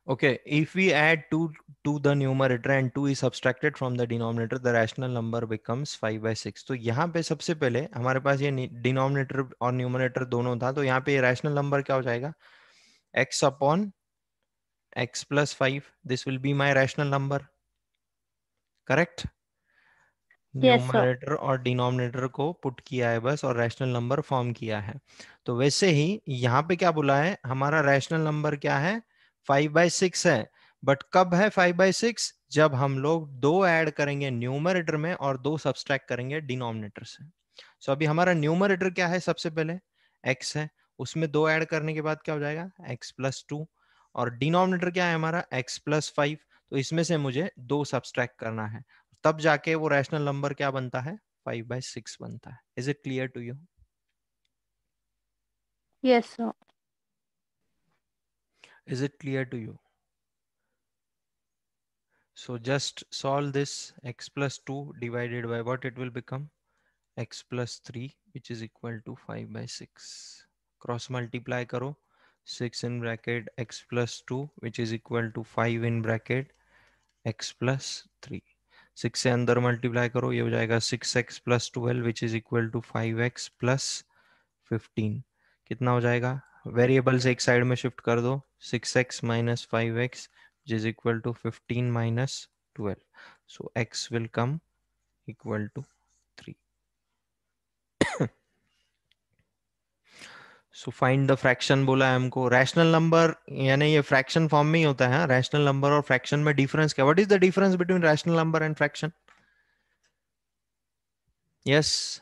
Okay, if we add 2 to the numerator and 2 is subtracted from the denominator, the rational number becomes 5/6. तो यहाँ पे सबसे पहले हमारे पास ये डिनोमिनेटर और न्यूमरेटर दोनों था, तो यहाँ पे रैशनल नंबर क्या हो जाएगा, x upon x plus 5. This will be my rational number, correct. Yes, sir. Numerator और डिनोमिनेटर को पुट किया है बस और रैशनल नंबर फॉर्म किया है. तो वैसे ही यहाँ पे क्या बोला है, हमारा रैशनल नंबर क्या है, 5/6 है. बट कब है 5/6, जब हम लोग दो ऐड करेंगे न्यूमरेटर में और दो सब्सट्रैक्ट करेंगे डिनोमिनेटर से. सो अभी हमारा न्यूमरेटर क्या है, सबसे पहले x है, उसमें दो ऐड करने के बाद क्या हो जाएगा, x+2. और डिनोमिनेटर क्या है हमारा, x+5. तो इसमें से मुझे दो सब्सट्रैक्ट करना है, तब जाके वो रैशनल नंबर क्या बनता है, 5/6 बनता है. Is it clear to you? Yes, sir. Is it clear to you? So just solve this. X plus 2 divided by what it will become, x plus 3, which is equal to 5/6. Cross multiply karo, 6 in bracket x plus 2, which is equal to 5 in bracket x plus 3. 6 से अंदर multiply करो, ये हो जाएगा 6x plus 12, which is equal to 5x plus 15. कितना हो जाएगा, variable से एक साइड में शिफ्ट कर दो, 6x minus 5x, which is equal to 15 minus 12. So x will come equal to 3. So find the fraction बोला है हमको. रैशनल नंबर यानी ये फ्रैक्शन फॉर्म में ही होता है. रैशनल नंबर और फ्रैक्शन में डिफरेंस क्या, what is the difference between rational number and fraction? Yes,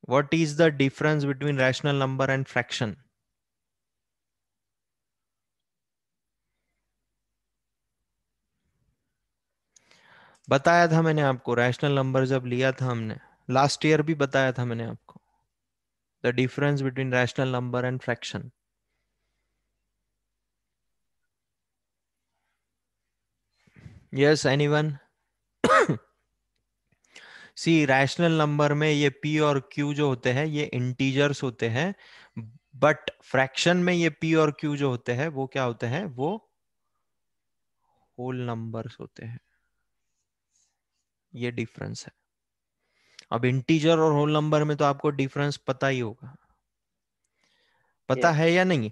what is the difference between rational number and fraction? बताया था मैंने आपको, रैशनल नंबर जब लिया था हमने लास्ट ईयर भी बताया था मैंने आपको, the difference between rational number and fraction. Yes, anyone? See, rational number में ये p और q जो होते हैं ये इंटीजर्स होते हैं, बट फ्रैक्शन में ये p और q जो होते हैं वो क्या होते हैं, वो होल नंबर्स होते हैं. ये डिफरेंस है. अब इंटीजर और होल नंबर में तो आपको डिफरेंस पता ही होगा, पता Yes. है या नहीं?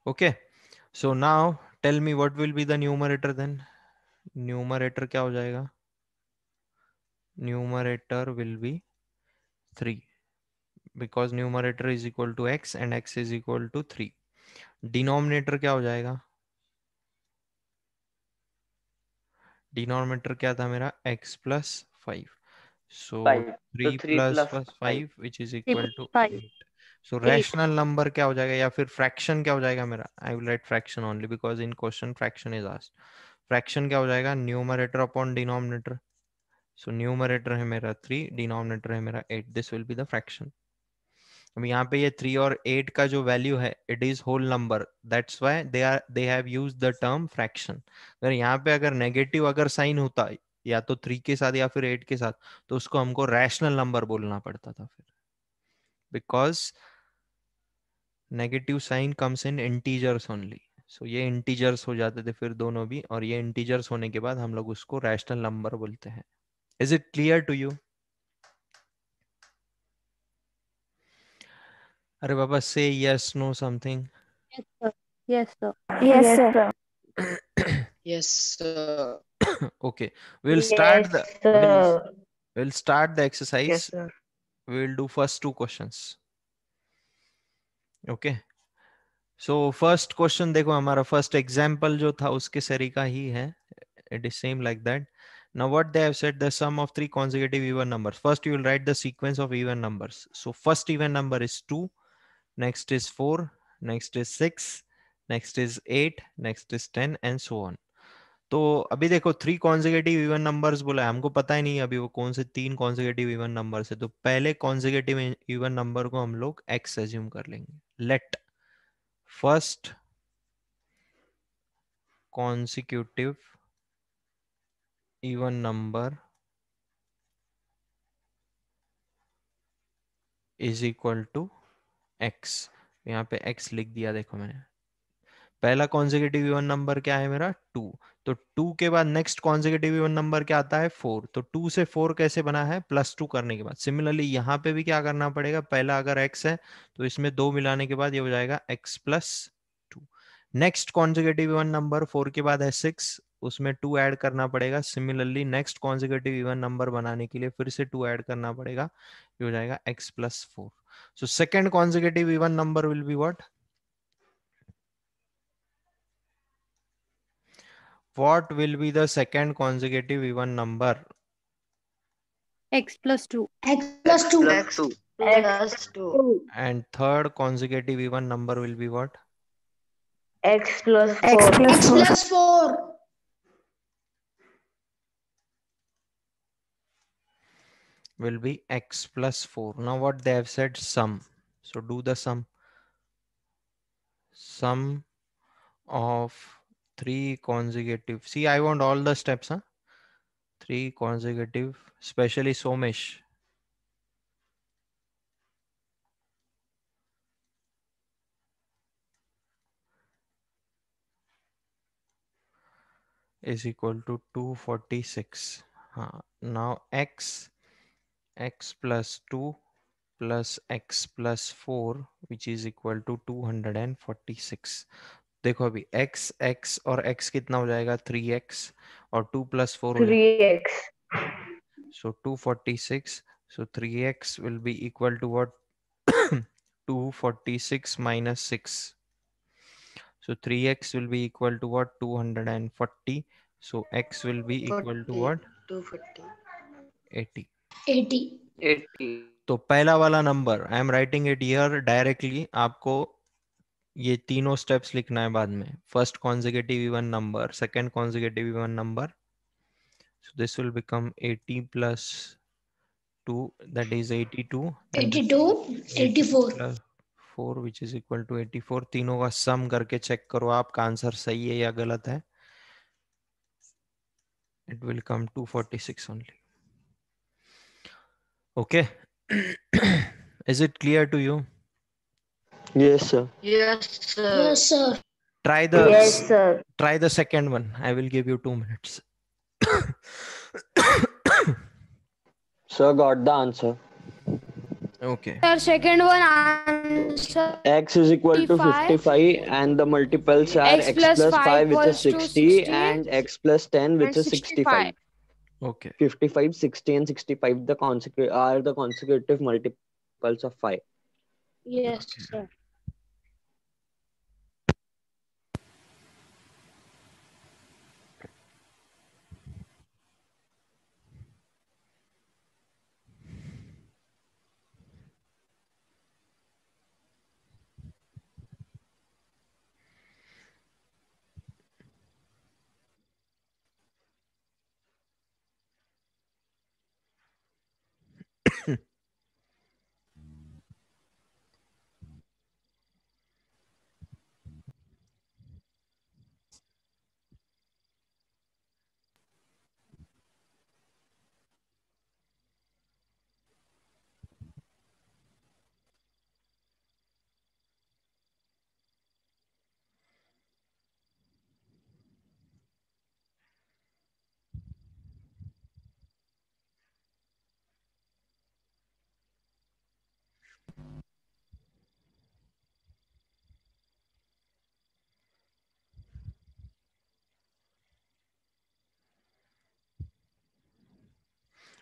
Okay, so now tell me what will be the numerator then. Numerator क्या हो जाएगा, numerator will be 3, because numerator is equal to x and x is equal to 3. Denominator क्या हो जाएगा, डिनोमिनेटर क्या था मेरा, x plus 5. So 5. So 3 3 plus plus 5. 5 which is 3 equal to 5 8. So 8. Rational number क्या हो जाएगा, या फिर फ्रैक्शन क्या हो जाएगा मेरा, I will write fraction only because in question fraction is asked. Fraction क्या हो जाएगा, numerator upon denominator. So numerator है मेरा 3, डिनोमिनेटर है मेरा 8. This will be the fraction. अब यहाँ पे ये 3 और 8 का जो वैल्यू है, it is whole number, that's why they have used the term fraction. अगर यहाँ पे अगर नेगेटिव अगर साइन होता या तो 3 के साथ या फिर 8 के साथ, तो उसको हमको रैशनल नंबर बोलना पड़ता था फिर, because negative sign comes in integers only. So ये इंटीजर्स हो जाते थे फिर दोनों भी, और ये इंटीजर्स होने के बाद हम लोग उसको रैशनल नंबर बोलते हैं. Is it clear to you? अरे बाबा, say yes no something. Yes, sir. Yes, sir. Yes, sir. Yes, sir. Okay, we'll start Yes, the we'll sir. we'll start the Yes, exercise. sir. We'll do first two questions. Okay, so first question देखो, हमारा first example जो था उसके सरी का ही है. It is same like that. Now what they have said, the sum of three consecutive even numbers. First you will write the sequence of even numbers. So first even number is 2, next is 4, next is 6, next is 8, next is 10 and so on. तो अभी देखो 3 consecutive even numbers बोला है, हमको पता ही नहीं अभी वो कौन से 3 कॉन्जिक्यूटिव इवन नंबर्स है. तो पहले कॉन्जिक्यूटिव इवन नंबर को हम लोग x एज्यूम कर लेंगे. Let first consecutive even number is equal to x। यहाँ पे x लिख दिया, देखो मैंने। पहला कॉन्जिक्यूटिव इवन नंबर क्या है मेरा? 2। तो 2 के बाद नेक्स्ट कॉन्जिक्यूटिव इवन नंबर क्या आता है? 4। तो 2 से 4 कैसे बना है? +2 करने के बाद। सिमिलरली यहाँ पे भी क्या करना पड़ेगा? पहला अगर x है तो इसमें 2 मिलाने के बाद ये हो जाएगा x+2। Next consecutive even number 4 के बाद है 6, उसमें 2 ऐड करना पड़ेगा। Similarly next consecutive even number बनाने के लिए फिर से 2 ऐड करना पड़ेगा, ये हो जाएगा x+4। So second consecutive even number will be what? What will be the second consecutive even number? x+2. x+2. x+2. And third consecutive even number will be what? x+4. x+4. Will be x+4. Now what they have said? Sum. So do the sum. Sum of 3 consecutive. See, I want all the steps, huh? 3 consecutive, especially Somesh. Is equal to 246. Now x+2 plus x+4 which is equal to 246. देखो अभी x और x कितना हो जाएगा? 3x और 2 + 4 हो जाएगा 3x. so 246. So 3x will be equal to what? 246 minus 6. So 3x will be equal to what? 240. So x will be equal to 40. what? 240. 80. 80. 80. तो पहला वाला number I am writing it here directly. आपको ये तीनों steps लिखना है बाद में। First consecutive even number, second consecutive even number, so this will become 80 plus 2, that is 82, then this 82. 82 84. plus 4 which is equal to 84। तीनों का सम करके चेक करो आपका आंसर सही है या गलत है। it will come 246 only। okay। is it clear to you? Yes, sir. Yes, sir. Yes, sir. try the Yes, sir. try the second one, I will give you 2 minutes। Sir got the answer. okay, Sir, second one answer X is equal to 55 and the multiples are x plus 5 which is equals to 60 60 and x+10 which and is 65. 65. okay। 55, 60 and 65 are the consecutive multiples of 5. Yes, Okay. sir.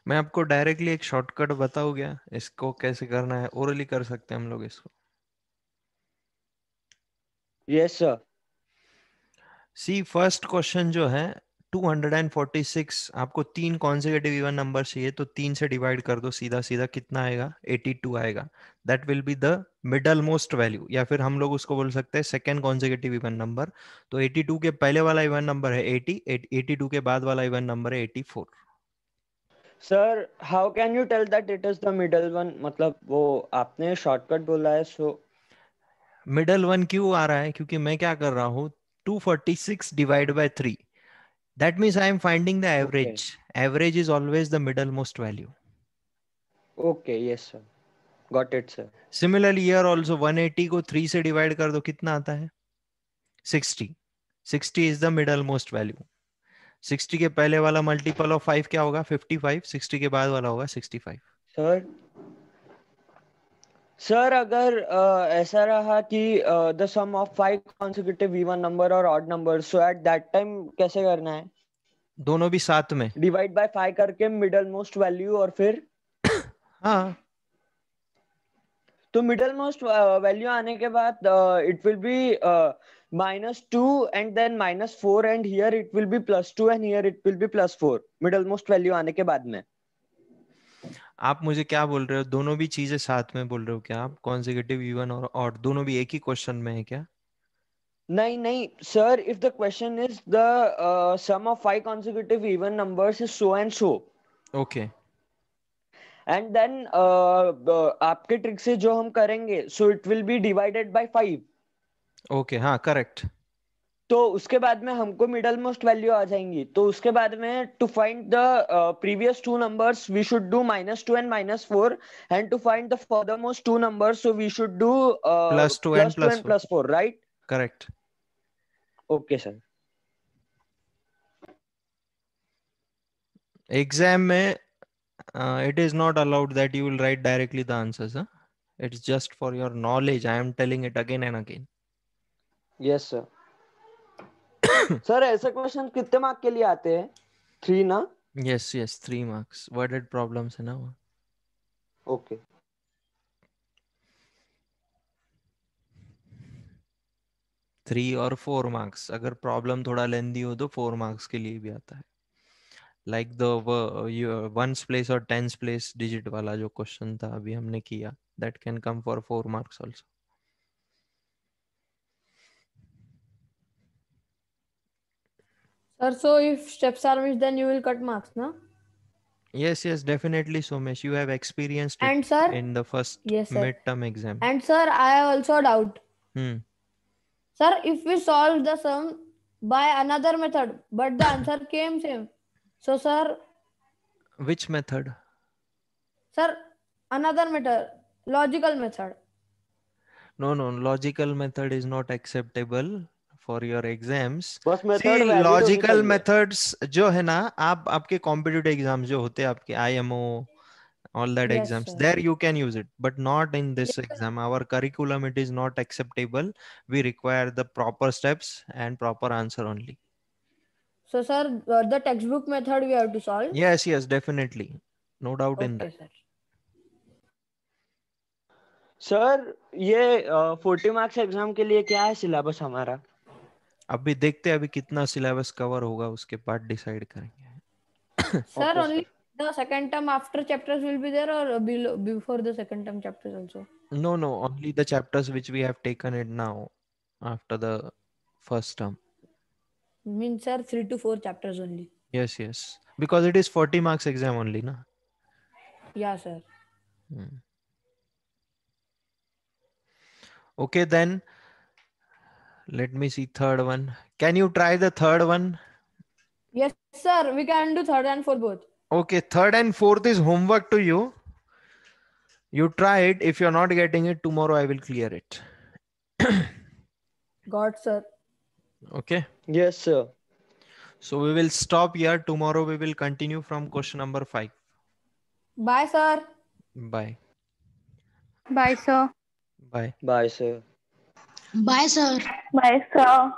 मैं आपको directly एक shortcut बताऊं क्या? इसको कैसे करना है, orally कर सकते हैं हम लोग इसको। Yes, sir. सी फर्स्ट क्वेश्चन जो है 246, आपको 3 कॉन्जिक्यूटिव इवन नंबर चाहिए तो 3 से डिवाइड कर दो सीधा सीधा, कितना आएगा? 82 आएगा। That will be the middle most value, या फिर हम लोग उसको बोल सकते हैं सेकेंड कॉन्जिक्यूटिव इवन नंबर। तो 82 के पहले वाला इवन नंबर है 80, 82 के बाद वाला इवन नंबर है 84। Sir, how can you tell that it is the middle one? मतलब वो आपने शॉर्टकट बोला है सो मिडल वन क्यों आ रहा है? क्योंकि मैं क्या कर रहा हूँ, 246 divide by 3, that means I am finding the okay. average. Average is always the middle most value. Okay, yes, sir. Got it, sir. Similarly here also 180 को 3 से डिवाइड कर दो, कितना आता है? 60. 60 is the middle most value. 60 के पहले वाला मल्टीपल ऑफ 5 क्या होगा? 55. 60 के बाद वाला होगा 65. सर अगर ऐसा रहा कि the sum of 5 consecutive even number और odd number, so at that time कैसे करना है? दोनों भी साथ में डिवाइड बाय 5 करके मिडल मोस्ट वैल्यू और फिर हाँ, तो मिडल मोस्ट वैल्यू आने के बाद it will B -2 and then -4 and here it will be +2 and here it will be +4 middle most value आने के बाद में। आप मुझे क्या बोल रहे हो? दोनों भी चीजें साथ में बोल रहे हो क्या आप? कॉन्सेक्यूटिव, इवन और ऑड दोनों भी एक ही क्वेश्चन में है क्या? नहीं नहीं sir, if the question is the sum of 5 consecutive even numbers is so and so, okay and then आपके ट्रिक से जो हम करेंगे so it will be divided by 5, okay, हाँ करेक्ट। तो उसके बाद में हमको मिडल मोस्ट वैल्यू आ जाएंगी। तो उसके बाद में to find the previous two numbers we should do -2 and -4 and to find the further most two numbers so we should do +2 and +4, right? Correct. Okay sir. Exam में it is not allowed that you will write directly the answers, huh? It's just for your knowledge. I am telling it again and again. Yes sir. Sir ऐसे question कितने mark के लिए आते हैं? 3 ना? Yes, 3 marks. Worded problems है ना वो। ओके। 3 और 4 marks। अगर प्रॉब्लम थोड़ा लेंदी हो तो 4 marks के लिए भी आता है। लाइक द वंस प्लेस और टेंस प्लेस डिजिट वाला जो क्वेश्चन था अभी हमने किया, that can come for 4 marks also. Sir, so if steps are missed, then you will cut marks, no? Yes, definitely, Somesh. You have experienced it And sir, in the first yes, sir. midterm exam. And sir, I also doubt. Sir, if we solve the sum by another method, but the answer came same. So, sir, which method? Sir, another method, logical method. No, logical method is not acceptable for your exams. बस See, method valid होनी logical चाहिए। methods जो है ना, आपके competitive exams जो होते हैं, आपके IMO, all that Yes, exams, sir. there you can use it, but not in this Yes, sir. exam. Our curriculum, it is not acceptable. We require the proper steps and proper answer only. So, sir, the textbook method we have to solve. Yes, definitely. No doubt in Okay, that. sir. Sir ये 40 marks exam के लिए क्या है syllabus हमारा? अभी देखते हैं अभी कितना सिलेबस कवर होगा, उसके बाद डिसाइड करेंगे। Sir, Okay, only sir. the second term after chapters will be there, or below, before the second term chapters also? No, only the chapters which we have taken it now after the first term. Means, sir, 3 to 4 chapters only. Yes, because it is 40 marks exam only, na? Yeah, sir. Okay, then let me see third one. Can you try the third one? Yes, sir, we can do third and fourth both. Okay, third and fourth is homework to you. You try it. If you're not getting it, tomorrow I will clear it. Got, sir. Okay. Yes, sir. So we will stop here. Tomorrow we will continue from question number 5. Bye, sir. Bye. Bye, sir. Bye. Bye, sir. Bye, sir. Bye, sir.